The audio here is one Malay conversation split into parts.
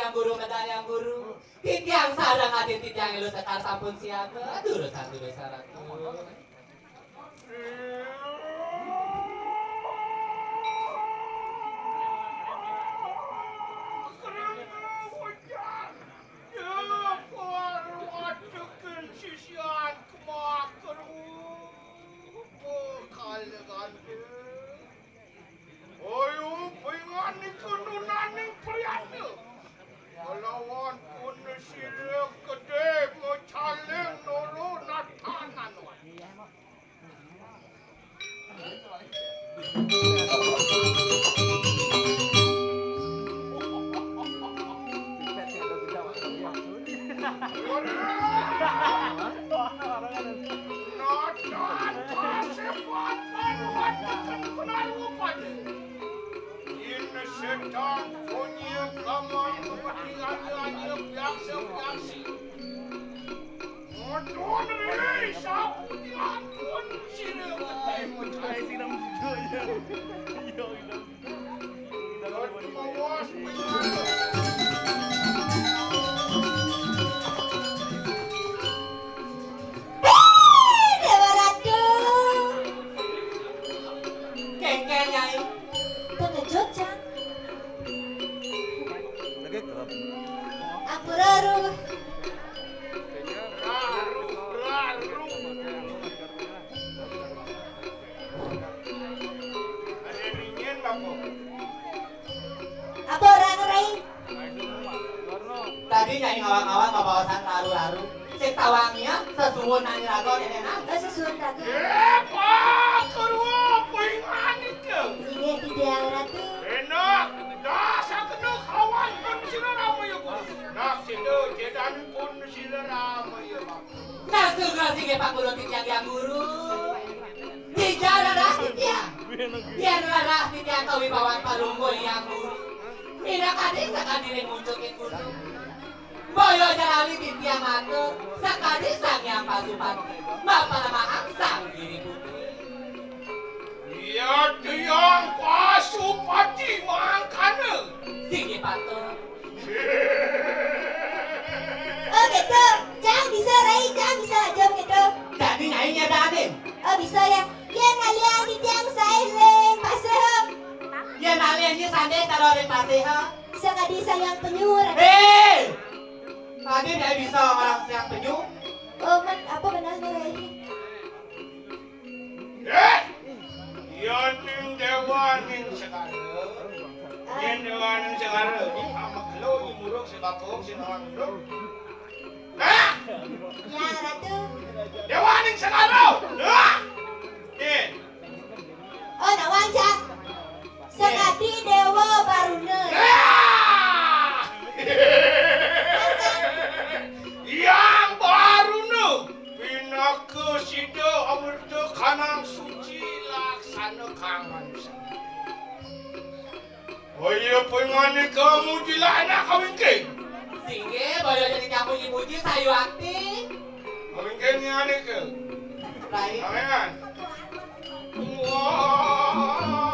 yang guru medayang guru. Titiang sarang atin titiang ilu sekar sampun siapa. Durusan ratu. Ayo, pengen ikununan ning priane. Lawan pun sirek gede mau caleng noro natanan. Sedang punya kamar kepentingannya biasa-biasa. Motor ni sapu diampun sini ketemu saya siram saja. Mawas Aku raru. Apa orang lain? Tadi nyanyi ngawang-ngawang babawasan laru-laru. Cek tawangnya sesuun nanya lagu nenek. Sesuun lagu. Pak, kerwa pengen itu. Ini tidak ratu. Enak, dah saya kena kawan pun sila ramai ya bu. Nak situ jedan pun sila ramai ya bang. Nasuh sige Pak Guru titiang yang guru. Dijarah titiang. Biar larah titiang kawibawaan parunggul yang guru. Ina kadis sakadiri munculin guru. Boyo jalawi titiang matur. Sakadis sang yang pasupan. Bapak lemahang sang diri putih. Iya tiang pasupati mangkana. Sige patur. Oh gitu, jangan bisa Rai, jangan bisa aja gitu. Jadi nyanyinya Danin. Oh bisa ya, ya ngalian di tiang saileng paseh. Ya naliannya sandai taruhin paseha. Sakadi sayang penyur. Tadi dia bisa orang yang penyu. Oh apa benarnya Rai? Yaning dewaning segala. Yan dewaning segala. Ini amak lo imuruk sebapok sinandok. Nah. Ya ratu. Dewaning segala. Nah. Oh nawanja. Sakadi dewa barune. Yang barune. Pinake sida amerta kanang suci laksana kangen. Oh iya pengen kamu gila anak kawin ke? Sige, boyo jadi nyapu ibuji sayu akti. Kawin ke ni anak ke? Rai. Ayan. Wah.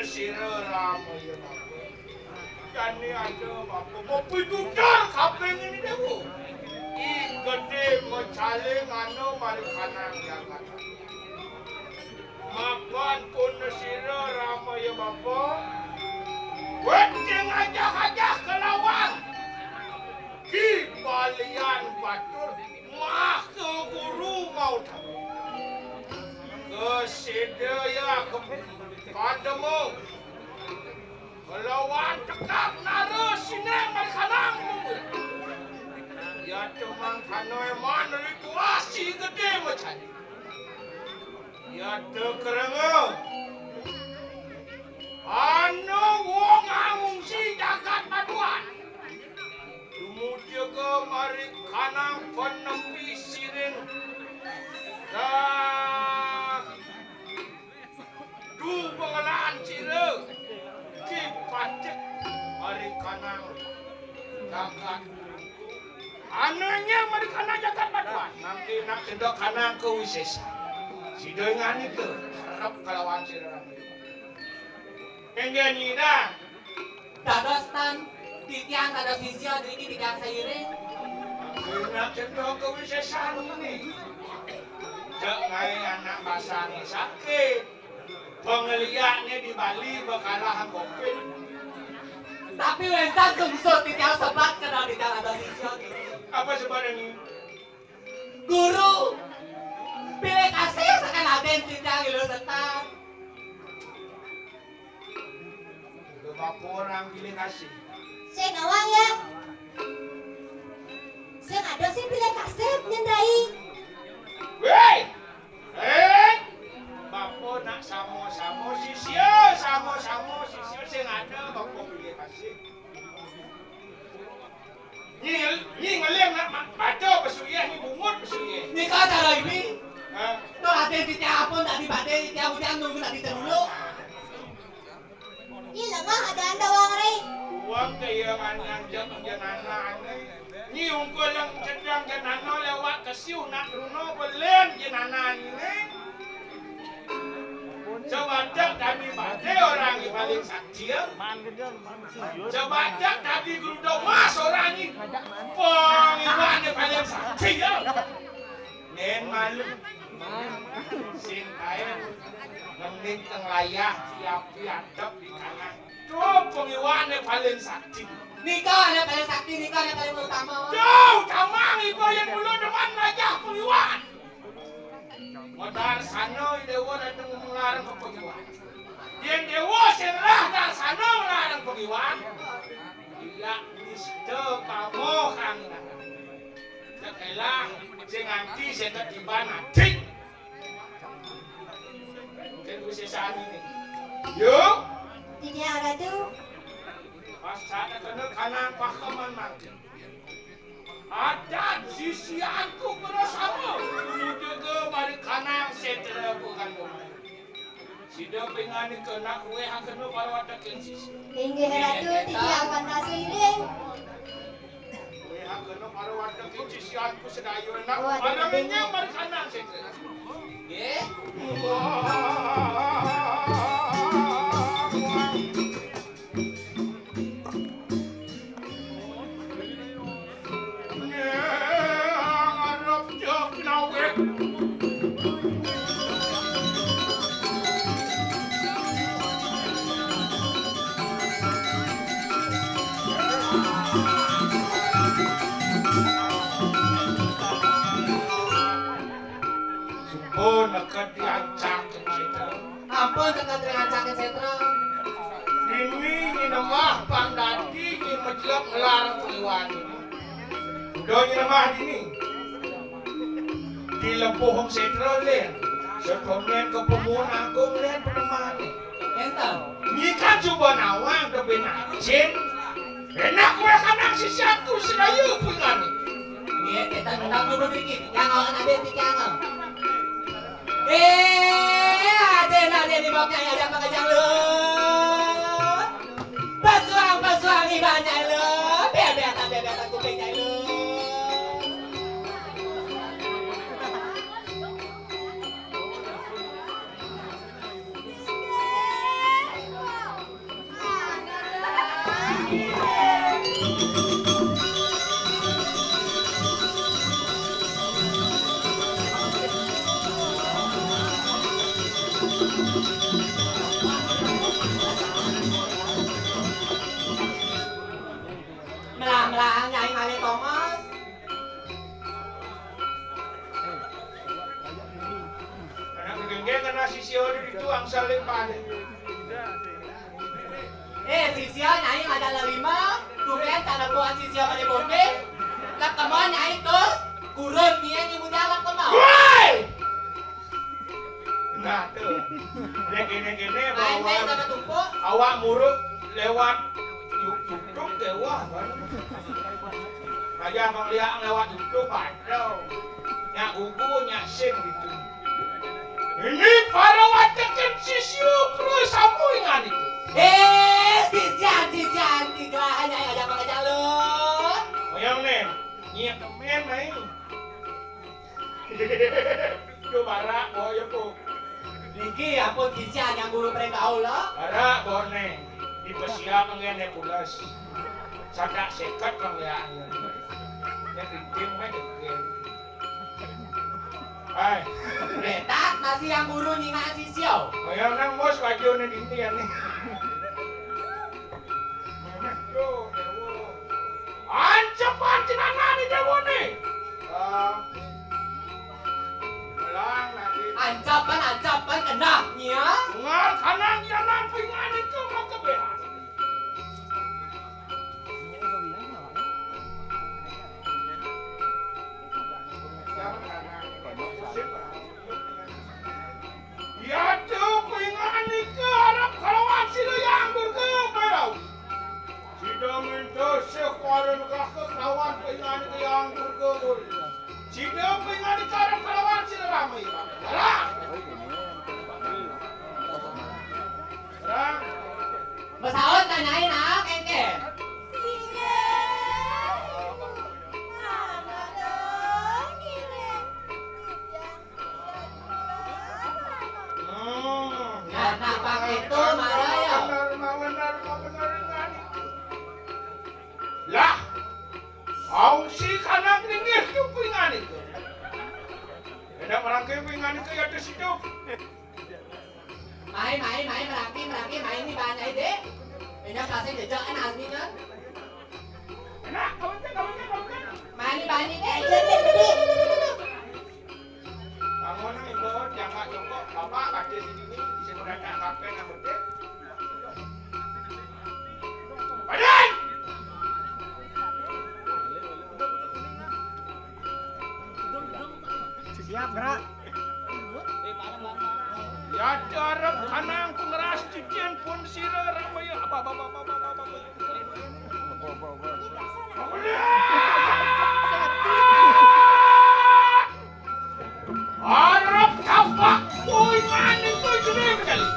sira ramai bapo. Jani ada bapo mau pitujar kapeng ini dewo. I gede mencale ngano marikanang Jakarta. Mapan pun sira ramai bapo. Weting aja kelawan. Ki balian batur mah ke guru mau tahu. Kesedaya kepadamu melawan tekap nara sineng marikanang ya cemang kanoi man rituasi gede macam ya tekerenga anu wong ngungsi jagat paduan kemudian ke marikanang penempi siring du pengelaan cire ki pacek marikanang jagat anaknya marikanang jagat paduan nanti nak sedok kanang ke wisesa sidengan itu harap kalawan sirang enggak nyida dados tan titiang dados sisyo diki titiang sairing nak sedok ke wisesa ini cek ngai anak basang sakit pengeliatnya di Bali bakalah kopin. Tapi wentan sungsut titiang sebat kenal titiang dados sisyo Apa sebenarnya? Guru pilih kasih sekan aden titiang ilu setan. Beberapa orang pilih kasih. Saya ngawang ya. Saya ada sih pilih kasih nyendai. Weh! Bapak nak sama-sama sisya, sama-sama sisya sing ada bapak pilih kasih. Ni ngelem nak baca pesuyah ni bungut pesuyah. Ni kau cara ini? Ha? Tu aden titiang apun tak dibade titiang nunggu tak diterulu. Ini lemah ada anda wang rey. Uang kaya anak jenana ni ungkul yang sedang jenana lewat kesiu nak runo belen jenana ni. Sebajak kami pada orang yang paling sakti ya. Sebajak kami guru domas orang ini. Pengiwan yang paling sakti ya. Nen malu. Sin kaya. Ngending teng layah siap diadap di kanan. Tuh pengiwan yang paling sakti. Nikah yang paling sakti, nikah yang paling utama. Tuh tamang ibu yang dulu depan raja pengiwan. Modal sana dewa datang melarang pengiwan. Yang dewa serah dan sana melarang pengiwan. Dia mesti kamu kang. Sekelah jenganti saya tiba nanti. Tunggu sesal ini. Yuk. Tidak ada tu. Pas ada kena kanan pahaman nanti. Ada sisianku bersama menuju ke marikanang setra bukan rumah. Sida pengen kena kue yang kena parwata kensis. Hingga ratu tidak akan nasiring. Kue yang kena parwata kensis sianku sedayu nak barangnya marikanang setra. Eh? Oh, nak diancam setra. Ampun tekan diancam setra. Ini nama pandati ini menjelak melarang pengiwan. Doni nama ini. Di lempuhong setra len. Setongen ke pemuan agung len peneman. Entah. Ni kan coba nawang ke benacin. Enak kue kanak si satu sedayu pengan. Ni kita nendang dulu dikit. Yang awan ada tiang. Aden di bawah yang ada makajang lu. Basuang ibanya lu. Biar kupingnya lu. na sisyo dito ang saling paling. Sisyo, nyai ada lima. Tuken sana buat sisyo pada bombe. Lak kamu nyai terus. Kurun niya ni muda lak kamu. Woi! Nah tuh, dia gini-gini Main-main sama tumpuk. awak muruk lewat YouTube dewa kan. Aja bang lihat lewat YouTube ada. Nyak ugu nyak sing gitu. Ini para watekin sisyu terus sambungan itu. Sisian, tiga hanya ada pakai jalur. Yang nih, nyak temen main. Itu barak boy aku. Niki ampun sisian yang guru pergaul lah. Barak bone. Di pesia pengen pulas. Sadak sekat penglihatannya. Yang dikim mah dikim. Hai. Betak masih yang guru nyinga sisyo. Yang nang bos baju nih dintian nih. Ancapan cinana nih dewo nih. Melang lagi. Ancapan kenaknya. Ngal kanang jangan pingan itu mau kebehan. Ya tuh pingan itu harap kalauan sila yang berkeberau. Sidang itu sekuaran kakak kawan pingan itu yang berkebur. Sidang pingan itu harap kalauan sila ramai. Salah. Salah. Besaut tanyain kengke. Nah, itu marah ya. Benar ingat. Lah, kau si kanak tinggi itu pingan itu. Ada merangkai pingan itu ya di situ. Main merangki main di banyak ide. Ini kasih jajan asminya. Enak, kawan. Main di banyak ide. Kamu nang ibu jangan jongkok, bapak baca di sini bisa berangkat kafe yang berdek. Badan! Siap, gerak. Ya darab kanang pengeras cucian pun sira ramai apa. Arab kapak puingan itu jadi sekali.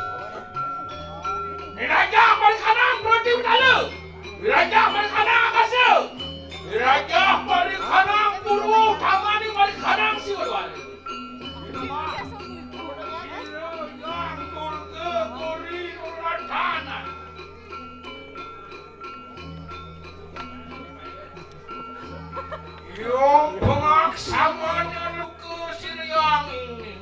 Raja berkanang berarti utala. Raja berkanang akasa. Raja berkanang purwo tamani berkanang siwal. Yang turga gori uratana. Yung pengaksamanya luka siryang ini.